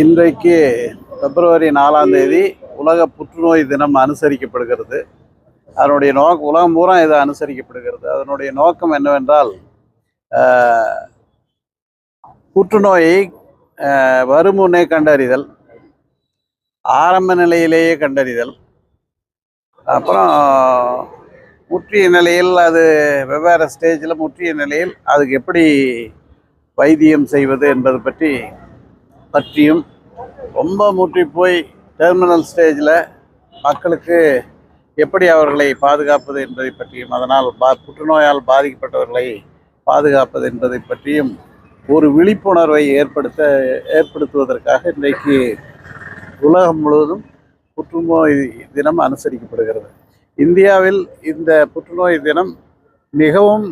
இன்றைக்கு பிப்ரவரி 4ஆம் தேதி உலக புற்றுநோய் தினம் அனுசரிக்கப்படுகிறது. அதனுடைய உலகம் பூரா இது அனுசரிக்கப்படுகிறது. அதனுடைய நோக்கம் என்னவென்றால், புற்றுநோயை வருமுன்னே கண்டறிதல், ஆரம்ப நிலையிலேயே கண்டறிதல், அப்புறம் முற்றிய நிலையில், அது வெவ்வேறு ஸ்டேஜில் முற்றிய நிலையில் அதுக்கு எப்படி வைத்தியம் செய்வது என்பது பற்றியும், ரொம்ப முற்றி போய் டெர்மினல் ஸ்டேஜில் மக்களுக்கு எப்படி அவர்களை பாதுகாப்பது என்பதை பற்றியும், அதனால் புற்றுநோயால் பாதிக்கப்பட்டவர்களை பாதுகாப்பது என்பதை பற்றியும் ஒரு விழிப்புணர்வை ஏற்படுத்துவதற்காக இன்றைக்கு உலகம் முழுவதும் புற்றுநோய் தினம் அனுசரிக்கப்படுகிறது. இந்தியாவில் இந்த புற்றுநோய் தினம் மிகவும்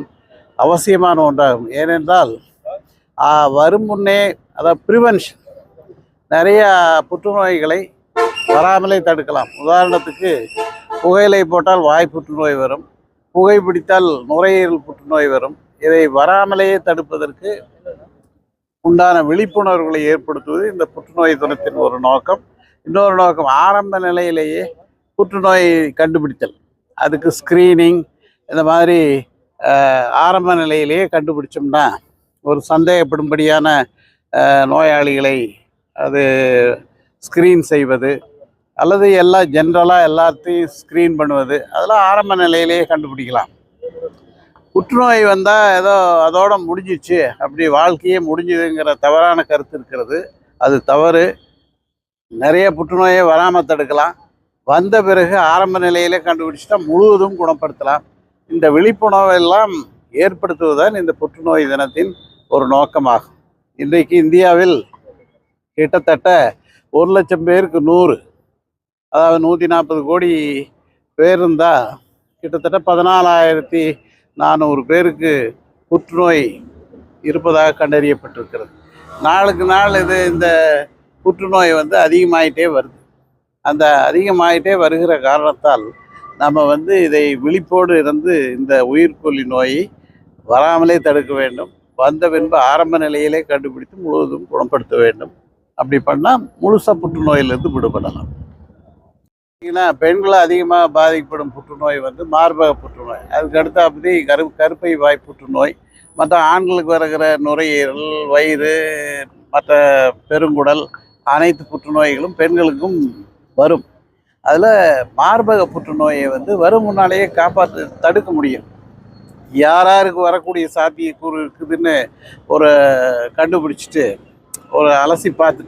அவசியமான ஒன்றாகும். ஏனென்றால் வரும் முன்னே, அதாவது ப்ரிவென்ஷன், நிறைய புற்றுநோய்களை வராமலே தடுக்கலாம். உதாரணத்துக்கு, புகையிலை போட்டால் வாய் புற்றுநோய் வரும், புகைப்பிடித்தால் நுரையீரல் புற்றுநோய் வரும். இதை வராமலேயே தடுப்பதற்கு உண்டான விழிப்புணர்வுகளை ஏற்படுத்துவது இந்த புற்றுநோய் தினத்தின் ஒரு நோக்கம். இன்னொரு நோக்கம், ஆரம்ப நிலையிலேயே புற்றுநோய் கண்டுபிடித்தல். அதுக்கு ஸ்க்ரீனிங், இந்த மாதிரி ஆரம்ப நிலையிலேயே கண்டுபிடிச்சோம்னா, ஒரு சந்தேகப்படும்படியான நோயாளிகளை அது ஸ்க்ரீன் செய்வது, அல்லது ஜென்ரலாக எல்லாத்தையும் ஸ்க்ரீன் பண்ணுவது, அதெல்லாம் ஆரம்ப நிலையிலேயே கண்டுபிடிக்கலாம். புற்றுநோய் வந்தால் ஏதோ அதோட முடிஞ்சிச்சு, அப்படி வாழ்க்கையே முடிஞ்சுதுங்கிற தவறான கருத்து இருக்கிறது. அது தவறு. நிறைய புற்றுநோயை வராமல் தடுக்கலாம். வந்த பிறகு ஆரம்ப நிலையிலே கண்டுபிடிச்சிட்டா முழுவதும் குணப்படுத்தலாம். இந்த விழிப்புணர்வெல்லாம் ஏற்படுத்துவதுதான் இந்த புற்றுநோய் தினத்தின் ஒரு நோக்கமாகும். இன்றைக்கு இந்தியாவில் கிட்டத்தட்ட 1,00,000 பேருக்கு 100, அதாவது 140 கோடி பேர் இருந்தால் கிட்டத்தட்ட 14,400 பேருக்கு புற்றுநோய் இருப்பதாக கண்டறியப்பட்டிருக்கிறது. நாளுக்கு நாள் இந்த புற்றுநோய் அதிகமாயிட்டே வருது. அந்த அதிகமாயிட்டே வருகிற காரணத்தால் நம்ம இதை விழிப்போடு இருந்து இந்த உயிர்கொல்லி நோயை வராமலே தடுக்க வேண்டும். வந்த பின்பு ஆரம்ப நிலையிலே கண்டுபிடித்து முழுவதும் குணப்படுத்த வேண்டும். அப்படி பண்ணால் முழுசாக புற்றுநோயிலிருந்து விடுபடலாம். பெண்களை அதிகமாக பாதிக்கப்படும் புற்றுநோய் மார்பக புற்றுநோய், அதுக்கு அடுத்தாப்படி கருப்பை வாய் புற்றுநோய், மற்ற ஆண்களுக்கு வருகிற நுரையீரல், வயிறு, மற்ற பெருங்குடல், அனைத்து புற்றுநோய்களும் பெண்களுக்கும் வரும். அதில் மார்பக புற்றுநோயை வரும் முன்னாலேயே தடுக்க முடியும். யாருக்கு வரக்கூடிய சாத்தியக்கூறு இருக்குதுன்னு கண்டுபிடிச்சிட்டு அலசி பார்த்துட்டு